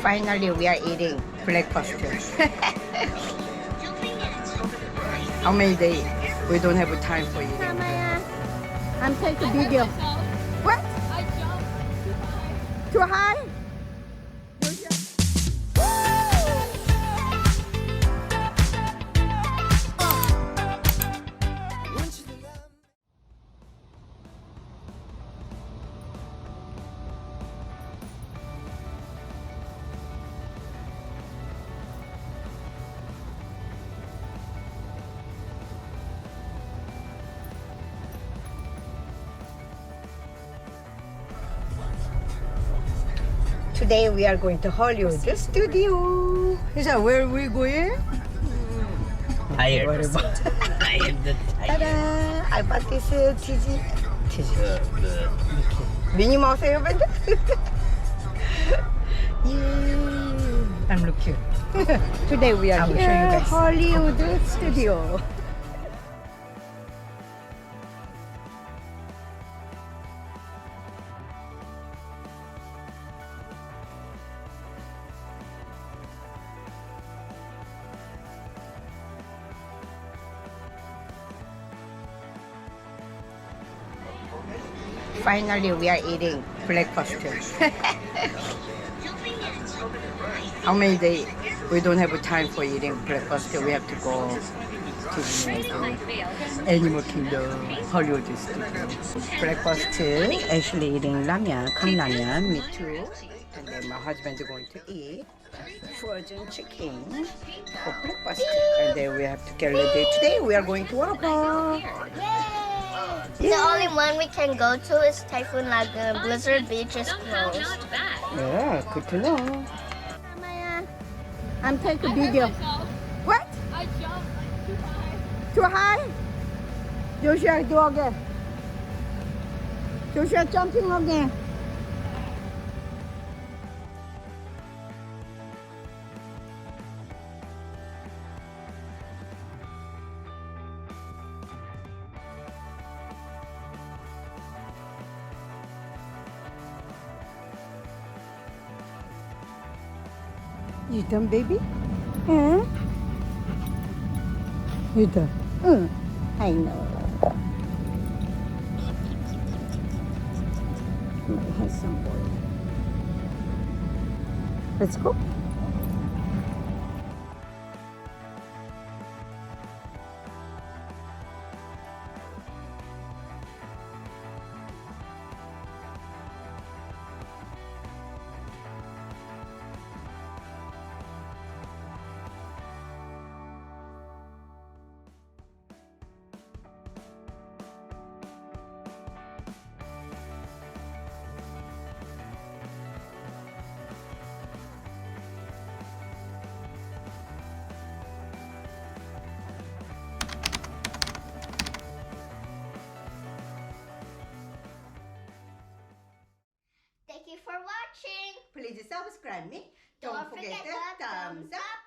Finally, we are eating breakfast. How many days? We don't have time for eating. I'm taking video. What? I jumped Too high? Today we are going to Hollywood studio. Isa, where are we going? Tired. What about? I am the tired. Ta-da! I bought this TG. Minnie Mouse happened. Yeah. I'm look cute. Today we are here, Hollywood studio. Finally, we are eating breakfast. How many days? We don't have time for eating breakfast. We have to go to the Animal Kingdom, Hollywood studio. Breakfast, Ashley eating ramyeon, 컵라면, me too. And then my husband is going to eat frozen chicken for breakfast. And then we have to get ready. Today we are going to water park. The only one we can go to is Typhoon Lagoon. Blizzard Beach is closed. Yeah, good to know. I'm taking video. What? I jumped too high. Too high? Joshua, do again. Joshua, jumping again. You done, baby? Huh? You done? I know. My handsome boy. Let's go. Thank you for watching. Please subscribe me. Don't forget the thumbs up.